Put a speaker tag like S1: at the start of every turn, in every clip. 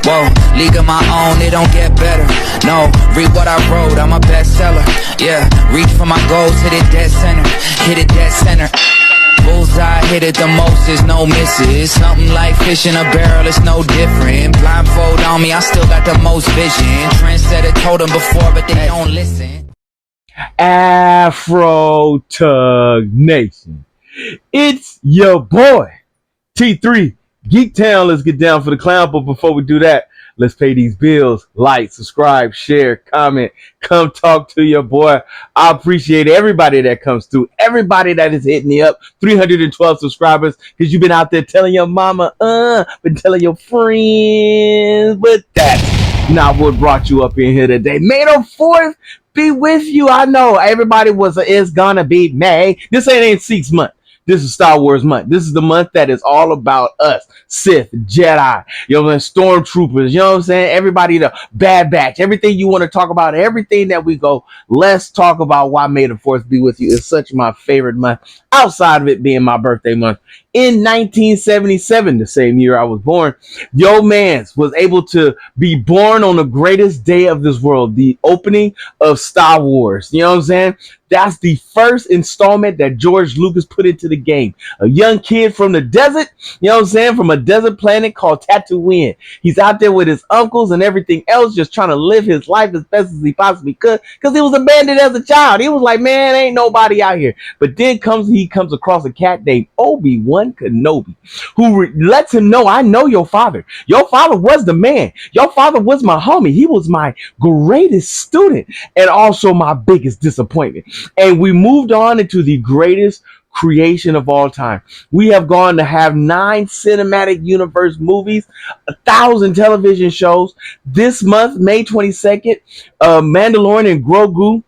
S1: Whoa, league of my own, it don't get better. No, read what I wrote, I'm a bestseller. Yeah, reach for my goals, hit it dead center. Hit it dead center. Bullseye, hit it the most, there's no misses. Something like fish in a barrel, it's no different. Blindfold on me, I still got the most vision. Trendsetter told them before, but they don't listen.
S2: Afro Tug Nation, it's your boy T3 Geek Town. Let's get down for the clown, but before we do that, let's pay these bills. Like, subscribe, share, comment, come talk to your boy. I appreciate everybody that comes through, everybody that is hitting me up. 312 subscribers, because you've been out there telling your mama, been telling your friends, but that's not what brought you up in here today. May the 4th be with you. I know everybody was it's gonna be May. This ain't 6 months. This is Star Wars month. This is the month that is all about us. Sith, Jedi, you know what I'm saying, Stormtroopers, you know what I'm saying? Everybody, the Bad Batch, everything you want to talk about, everything that we go, let's talk about why May the 4th be with you. It's such my favorite month, outside of it being my birthday month. In 1977, the same year I was born, Yo Mans was able to be born on the greatest day of this world, the opening of Star Wars. You know what I'm saying? That's the first installment that George Lucas put into the game. A young kid from the desert, you know what I'm saying, from a desert planet called Tatooine. He's out there with his uncles and everything else, just trying to live his life as best as he possibly could, because he was abandoned as a child. He was like, man, ain't nobody out here. But then he comes across a cat named Obi-Wan Kenobi, who lets him know, I know your father. Your father was the man. Your father was my homie. He was my greatest student and also my biggest disappointment. And we moved on into the greatest creation of all time. We have gone to have 9 cinematic universe movies, 1,000 television shows. This month, May 22nd, Mandalorian and Grogu,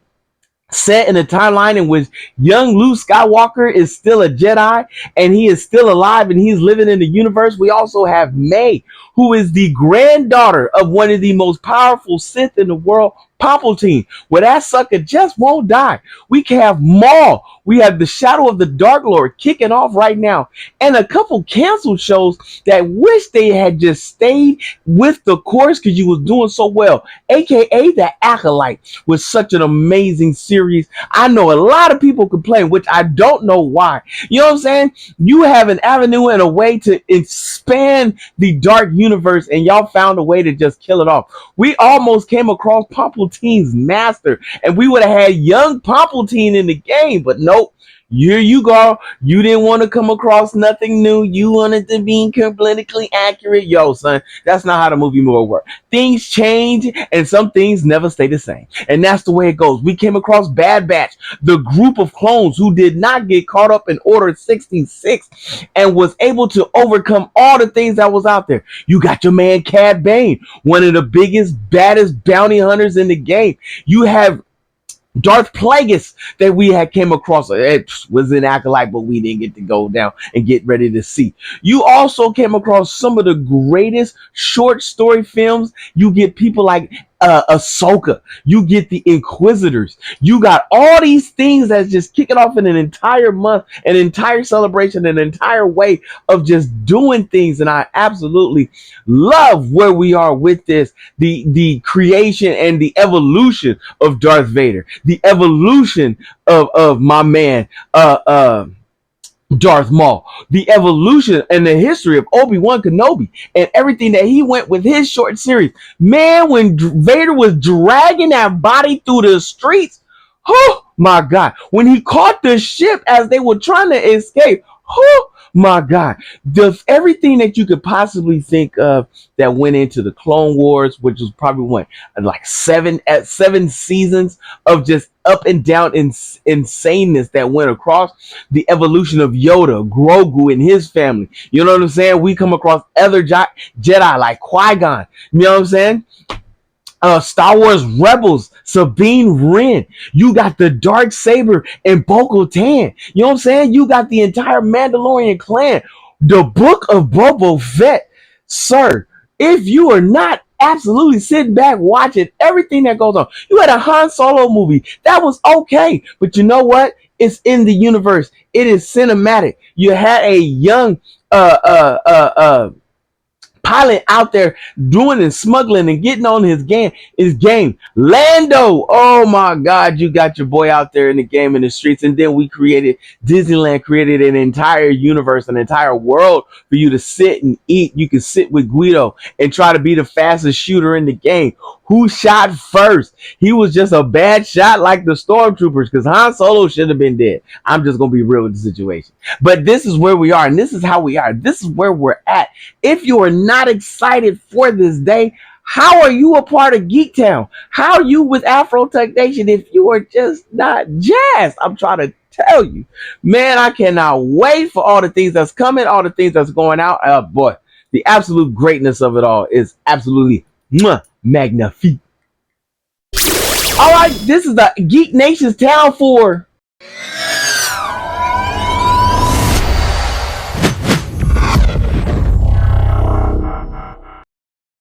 S2: set in a timeline in which young Luke Skywalker is still a Jedi and he is still alive and he's living in the universe. We also have May, who is the granddaughter of one of the most powerful Sith in the world, Palpatine. Well, that sucker just won't die. We can have Maul. We have the Shadow of the Dark Lord kicking off right now, and a couple canceled shows that wish they had just stayed with the course because you was doing so well. AKA The Acolyte was such an amazing series. I know a lot of people complain, which I don't know why. You know what I'm saying? You have an avenue and a way to expand the dark universe, and y'all found a way to just kill it off. We almost came across Palpatine's master, and we would have had young Palpatine in the game, but nope. Here you go. You didn't want to come across nothing new. You wanted to be politically accurate. Yo, son, that's not how the movie will work. Things change, and some things never stay the same. And that's the way it goes. We came across Bad Batch, the group of clones who did not get caught up in Order 66 and was able to overcome all the things that was out there. You got your man Cad Bane, one of the biggest, baddest bounty hunters in the game. You have Darth Plagueis that we had came across. It was an Acolyte, but we didn't get to go down and get ready to see. You also came across some of the greatest short story films. You get people like Ahsoka. You get the Inquisitors. You got all these things that's just kicking off in an entire month, an entire celebration, an entire way of just doing things. And I absolutely love where we are with this. The creation and the evolution of Darth Vader. The evolution of my man, Darth Maul, the evolution and the history of Obi-Wan Kenobi and everything that he went with his short series. Man, when Vader was dragging that body through the streets, oh my God, when he caught the ship as they were trying to escape, oh my God, everything that you could possibly think of that went into the Clone Wars, which was probably like seven seasons of just up and down insaneness that went across the evolution of Yoda, Grogu, and his family. You know what I'm saying? We come across other Jedi like Qui-Gon. You know what I'm saying? Star Wars Rebels, Sabine Wren. You got the Dark Saber and Bo-Katan. You know what I'm saying? You got the entire Mandalorian clan. The Book of Boba Fett. Sir, if you are not absolutely sitting back watching everything that goes on. You had a Han Solo movie. That was okay. But you know what? It's in the universe. It is cinematic. You had a young pilot out there doing and smuggling and getting on his game. Lando, oh my God, you got your boy out there in the game, in the streets. And then Disneyland created an entire universe, an entire world for you to sit and eat. You can sit with Guido and try to be the fastest shooter in the game. Who shot first? He was just a bad shot like the stormtroopers, because Han Solo should have been dead. I'm just going to be real with the situation. But this is where we are, and this is how we are. This is where we're at. If you are not excited for this day, how are you a part of Geek Town? How are you with Afro Tech Nation if you are just not jazzed? I'm trying to tell you. Man, I cannot wait for all the things that's coming, all the things that's going out. Boy, the absolute greatness of it all is absolutely magnifique. All right, this is the Geek Nation's Town for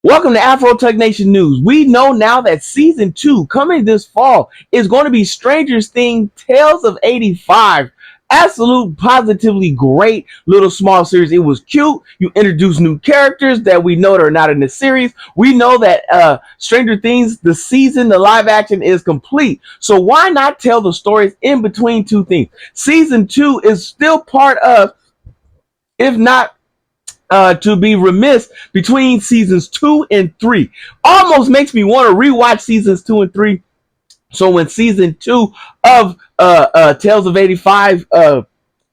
S2: welcome to Afro Tech Nation News. We know now that season 2 coming this fall is going to be Stranger Things Tales of 85. Absolute, positively great little small series. It was cute. You introduced new characters that we know that are not in the series. We know that Stranger Things, the live action is complete. So why not tell the stories in between two things? Season 2 is still part of, if not to be remiss, between seasons 2 and 3. Almost makes me want to rewatch seasons 2 and 3. So when season 2 of Tales of 85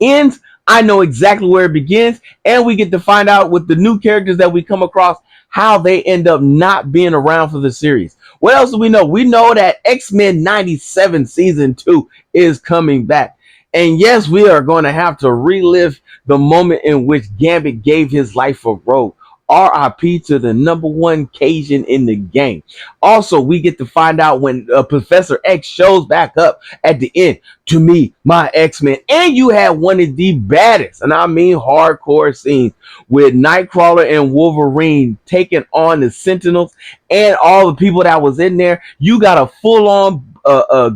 S2: ends, I know exactly where it begins, and we get to find out with the new characters that we come across how they end up not being around for the series. What else do we know? We know that X-Men 97 season 2 is coming back. And yes, we are going to have to relive the moment in which Gambit gave his life for Rogue. RIP to the #1 Cajun in the game. Also, we get to find out when Professor X shows back up at the end. To me, my X-Men. And you had one of the baddest, and I mean hardcore scenes, with Nightcrawler and Wolverine taking on the Sentinels and all the people that was in there. You got a full-on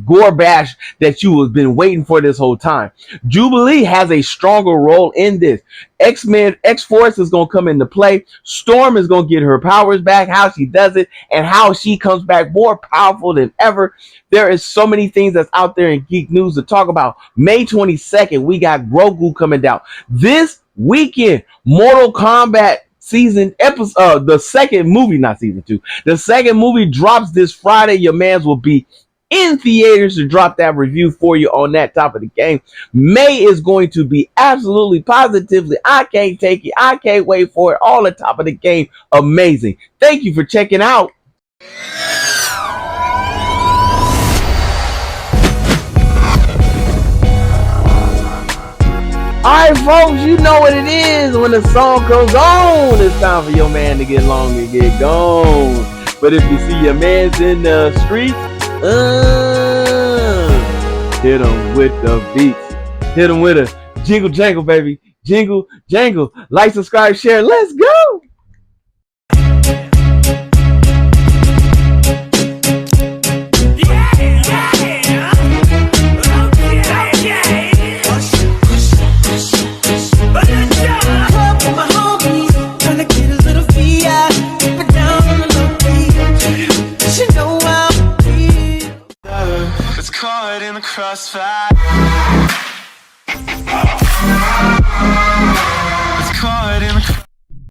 S2: gore bash that you have been waiting for this whole time. Jubilee has a stronger role in this. X-Men, X-Force is going to come into play. Storm is going to get her powers back, how she does it, and how she comes back more powerful than ever. There is so many things that's out there in Geek News to talk about. May 22nd, we got Grogu coming down. This weekend, Mortal Kombat the second movie, not season 2. The second movie drops this Friday. Your mans will be in theaters to drop that review for you on that top of the game. May is going to be absolutely positively, I can't take it, I can't wait for it, all the top of the game. Amazing. Thank you for checking out. Alright folks, you know what it is. When the song comes on, it's time for your man to get long and get gone. But if you see your mans in the streets, hit them with the beats. Hit them with a jingle jangle, baby. Jingle jangle. Like, subscribe, share. Let's go.
S3: Caught in the crossfire.